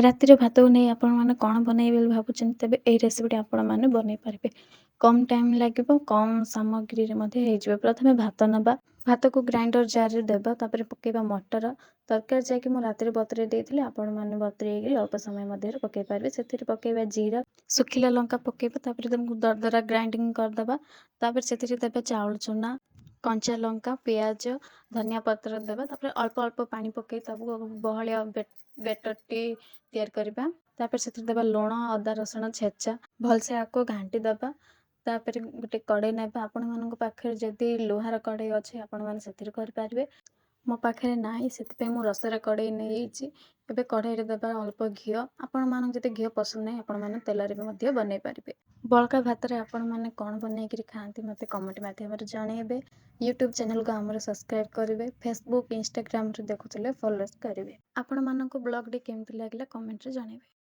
ରାତିରେ ଭାତକୁ ନେଇ ଆପଣମାନେ କ'ଣ ବନେଇବେ ବୋଲି ଭାବୁଛନ୍ତି, ତେବେ ଏହି ରେସିପିଟି ଆପଣମାନେ ବନେଇ ପାରିବେ। କମ୍ ଟାଇମ୍ ଲାଗିବ, କମ୍ ସାମଗ୍ରୀରେ ମଧ୍ୟ ହେଇଯିବ। ପ୍ରଥମେ ଭାତ ନେବା, ଭାତକୁ ଗ୍ରାଇଣ୍ଡର ଜାର୍‌ରେ ଦେବା, ତାପରେ ପକେଇବା ମଟର। ତରକାରୀ ଯାଇକି ମୁଁ ରାତିରେ ବତୁରେଇ ଦେଇଥିଲି, ଆପଣମାନେ ବତୁରେଇକି ଅଳ୍ପ ସମୟ ମଧ୍ୟରେ ପକେଇ ପାରିବେ। ସେଥିରେ ପକେଇବା ଜିରା, ଶୁଖିଲା ଲଙ୍କା ପକେଇବା, ତାପରେ ତାକୁ ଦରଦରା ଗ୍ରାଇଣ୍ଡିଙ୍ଗ କରିଦେବା। ତାପରେ ସେଥିରେ ଦେବା ଚାଉଳ ଚୂନା, କଞ୍ଚା ଲଙ୍କା, ପିଆଜ, ଧନିଆ ପତ୍ର ଦେବା। ତାପରେ ଅଳ୍ପ ଅଳ୍ପ ପାଣି ପକେଇ ତାକୁ ବହଳିଆ ବେଟରଟି ତିଆରି କରିବା। ତାପରେ ସେଥିରେ ଦେବା ଲୁଣ, ଅଦା ରସୁଣ ଛେଚା, ଭଲସେ ଆକୁ ଘାଣ୍ଟି ଦେବା। ତାପରେ ଗୋଟେ କଡ଼େଇ ନେବା, ଆପଣମାନଙ୍କ ପାଖରେ ଯଦି ଲୁହାର କଡ଼େଇ ଅଛି ଆପଣମାନେ ସେଥିରେ କରିପାରିବେ। ମୋ ପାଖରେ ନାହିଁ, ସେଥିପାଇଁ ମୁଁ ରସର କଡ଼େଇ ନେଇଯାଇଛି। ଏବେ କଡ଼େଇରେ ଦେବା ଅଳ୍ପ ଘିଅ। ଆପଣମାନଙ୍କୁ ଯଦି ଘିଅ ପସନ୍ଦ ନାହିଁ ଆପଣମାନେ ତେଲରେ ବି ମଧ୍ୟ ବନେଇ ପାରିବେ। ବଳକା ଭାତରେ ଆପଣମାନେ କ'ଣ ବନେଇକିରି ଖାଆନ୍ତି ମୋତେ କମେଣ୍ଟ ମାଧ୍ୟମରେ ଜଣେଇବେ। ୟୁଟ୍ୟୁବ୍ ଚ୍ୟାନେଲକୁ ଆମର ସବସ୍କ୍ରାଇବ୍ କରିବେ। ଫେସବୁକ୍, ଇନଷ୍ଟାଗ୍ରାମରେ ଦେଖୁଥିଲେ ଫଲୋ କରିବେ। ଆପଣମାନଙ୍କୁ ବ୍ଲଗ୍‌ଟି କେମିତି ଲାଗିଲା କମେଣ୍ଟରେ ଜଣେଇବେ।